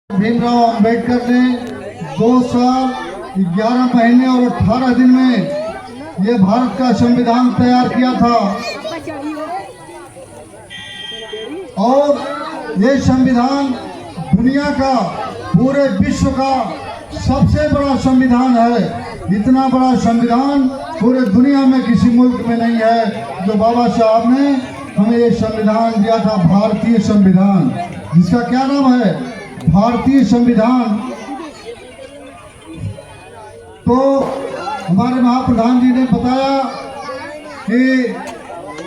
भीमराव अंबेडकर ने 2 साल 11 महीने और 18 दिन में ये भारत का संविधान तैयार किया था और ये संविधान दुनिया का, पूरे विश्व का सबसे बड़ा संविधान है। इतना बड़ा संविधान पूरे दुनिया में किसी मुल्क में नहीं है। जो बाबा साहब ने हमें ये संविधान दिया था, भारतीय संविधान, जिसका क्या नाम है, भारतीय संविधान। तो हमारे महाप्रधान जी ने बताया कि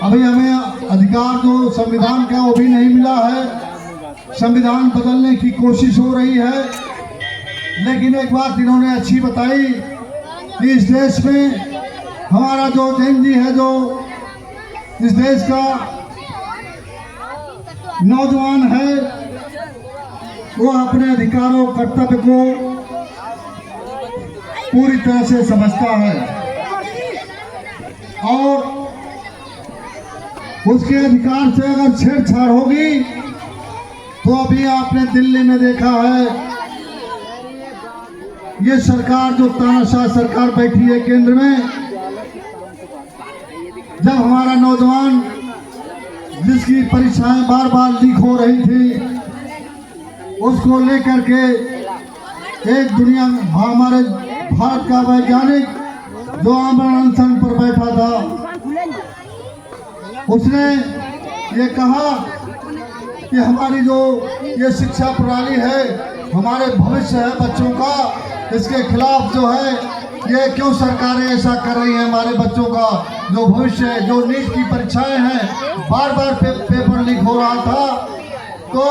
अभी हमें अधिकार जो संविधान का वो भी नहीं मिला है, संविधान बदलने की कोशिश हो रही है। लेकिन एक बात इन्होंने अच्छी बताई कि इस देश में हमारा जो जैन जी है, जो इस देश का नौजवान है, वो अपने अधिकारों कर्तव्य को पूरी तरह से समझता है और उसके अधिकार से अगर छेड़छाड़ होगी तो अभी आपने दिल्ली में देखा है, ये सरकार जो तानाशाह सरकार बैठी है केंद्र में, जब हमारा नौजवान जिसकी परीक्षाएं बार बार लीक हो रही थी, उसको लेकर के एक दुनिया में हमारे भारत का वैज्ञानिक जो आमरण अनशन पर बैठा था, उसने ये कहा कि हमारी जो ये शिक्षा प्रणाली है, हमारे भविष्य है बच्चों का, इसके खिलाफ जो है ये क्यों सरकारें ऐसा कर रही हैं। हमारे बच्चों का जो भविष्य है, जो नीट की परीक्षाएं हैं, बार बार पेपर लीक हो रहा था, तो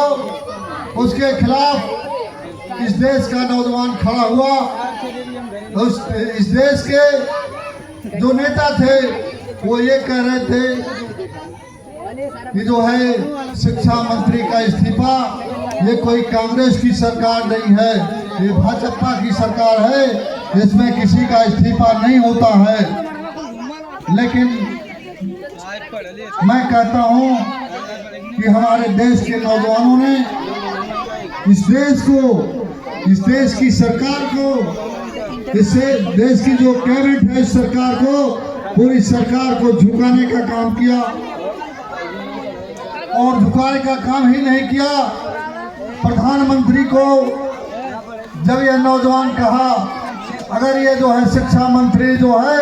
उसके खिलाफ इस देश का नौजवान खड़ा हुआ। इस देश के जो नेता थे वो ये कह रहे थे कि जो है शिक्षा मंत्री का इस्तीफा, ये कोई कांग्रेस की सरकार नहीं है, ये भाजपा की सरकार है, इसमें किसी का इस्तीफा नहीं होता है। लेकिन मैं कहता हूं कि हमारे देश के नौजवानों ने इस देश को, इस देश की सरकार को, इस देश की जो कैबिनेट है, इस सरकार को, पूरी सरकार को झुकाने का काम किया और झुकाने का काम ही नहीं किया। प्रधानमंत्री को जब यह नौजवान कहा, अगर ये जो है शिक्षा मंत्री जो है,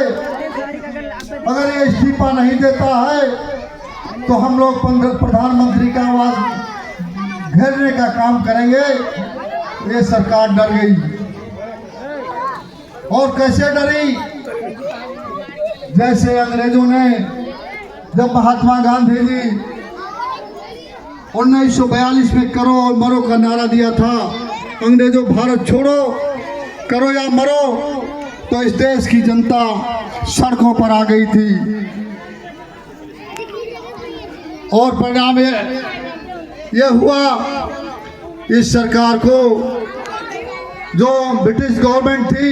अगर ये इस्तीफा नहीं देता है तो हम लोग प्रधानमंत्री का आवाज घेरने का काम करेंगे। ये सरकार डर गई। और कैसे डरी? जैसे अंग्रेजों ने, जब महात्मा गांधी जी 1942 में करो और मरो का नारा दिया था, अंग्रेजों भारत छोड़ो, करो या मरो, तो इस देश की जनता सड़कों पर आ गई थी और परिणाम ये हुआ, इस सरकार को, जो ब्रिटिश गवर्नमेंट थी,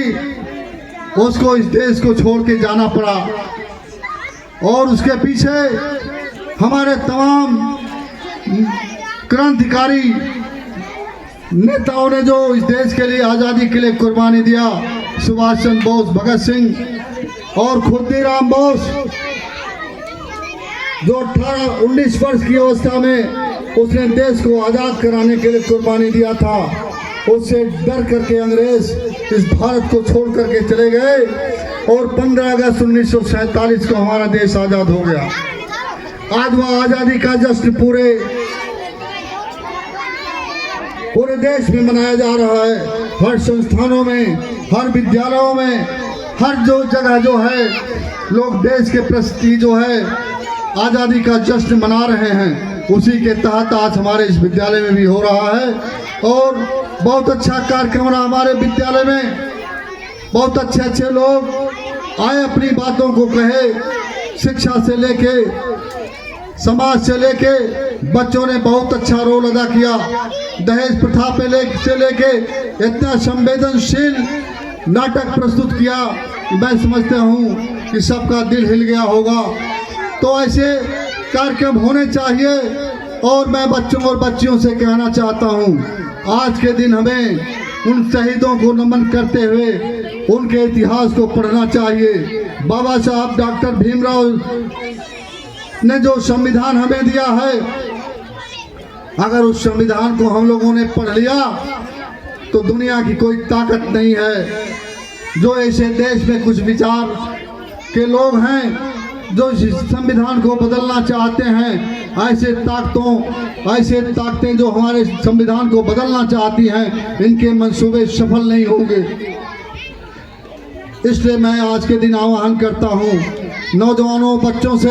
उसको इस देश को छोड़ के जाना पड़ा। और उसके पीछे हमारे तमाम क्रांतिकारी नेताओं ने जो इस देश के लिए, आज़ादी के लिए कुर्बानी दिया, सुभाष चंद्र बोस, भगत सिंह और खुदीराम बोस, जो 18-19 वर्ष की अवस्था में उसने देश को आज़ाद कराने के लिए कुर्बानी दिया था। उससे डर करके अंग्रेज इस भारत को छोड़ करके चले गए और 15 अगस्त 1947 को हमारा देश आज़ाद हो गया। आज वह आज़ादी का जश्न पूरे देश में मनाया जा रहा है। हर संस्थानों में, हर विद्यालयों में, हर जो जगह जो है, लोग देश के प्रति जो है आज़ादी का जश्न मना रहे हैं। उसी के तहत आज हमारे इस विद्यालय में भी हो रहा है और बहुत अच्छा कार्यक्रम रहा हमारे विद्यालय में। बहुत अच्छे अच्छे लोग आए, अपनी बातों को कहे, शिक्षा से लेके, समाज से लेके बच्चों ने बहुत अच्छा रोल अदा किया। दहेज प्रथा पे से लेके इतना संवेदनशील नाटक प्रस्तुत किया, मैं समझता हूँ कि सबका दिल हिल गया होगा। तो ऐसे कार्यक्रम होने चाहिए और मैं बच्चों और बच्चियों से कहना चाहता हूँ आज के दिन हमें उन शहीदों को नमन करते हुए उनके इतिहास को पढ़ना चाहिए। बाबा साहब डॉक्टर भीमराव ने जो संविधान हमें दिया है, अगर उस संविधान को हम लोगों ने पढ़ लिया तो दुनिया की कोई ताकत नहीं है। जो ऐसे देश में कुछ विचार के लोग हैं जो इस संविधान को बदलना चाहते हैं, ऐसे ताकतें जो हमारे संविधान को बदलना चाहती हैं, इनके मंसूबे सफल नहीं होंगे। इसलिए मैं आज के दिन आह्वान करता हूं नौजवानों, बच्चों से,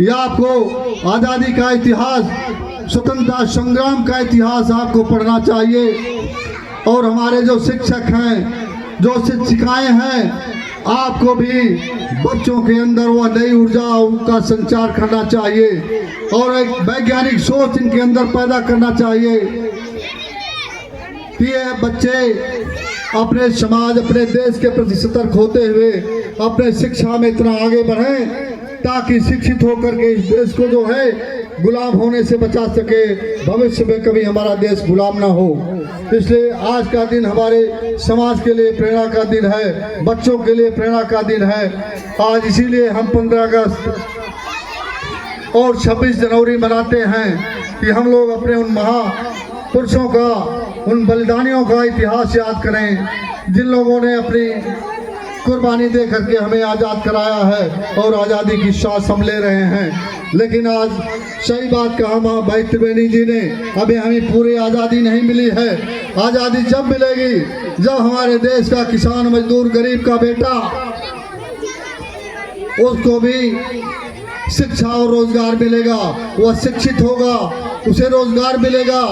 या आपको आज़ादी का इतिहास, स्वतंत्रता संग्राम का इतिहास आपको पढ़ना चाहिए। और हमारे जो शिक्षक हैं, जो शिक्षिकाएं हैं, आपको भी बच्चों के अंदर वह नई ऊर्जा का संचार करना चाहिए और एक वैज्ञानिक सोच इनके अंदर पैदा करना चाहिए कि ये बच्चे अपने समाज, अपने देश के प्रति सतर्क होते हुए अपने शिक्षा में इतना आगे बढ़ें ताकि शिक्षित होकर के इस देश को जो है गुलाम होने से बचा सके, भविष्य में कभी हमारा देश गुलाम ना हो। इसलिए आज का दिन हमारे समाज के लिए प्रेरणा का दिन है, बच्चों के लिए प्रेरणा का दिन है। आज इसीलिए हम 15 अगस्त और 26 जनवरी मनाते हैं कि हम लोग अपने उन महापुरुषों का, उन बलिदानियों का इतिहास याद करें, जिन लोगों ने अपनी कुर्बानी दे करके हमें आज़ाद कराया है और आज़ादी की सांस हम ले रहे हैं। लेकिन आज सही बात कहा भाई त्रिवेणी जी ने, अभी हमें पूरी आज़ादी नहीं मिली है। आज़ादी जब मिलेगी जब हमारे देश का किसान, मजदूर, गरीब का बेटा, उसको भी शिक्षा और रोजगार मिलेगा, वह शिक्षित होगा, उसे रोजगार मिलेगा,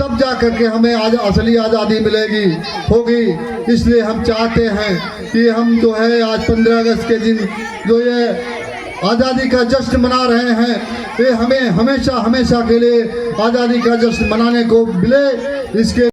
तब जा करके हमें असली आज़ादी मिलेगी होगी। इसलिए हम चाहते हैं कि हम जो है आज 15 अगस्त के दिन जो ये आज़ादी का जश्न मना रहे हैं, ये हमें हमेशा के लिए आज़ादी का जश्न मनाने को मिले। इसके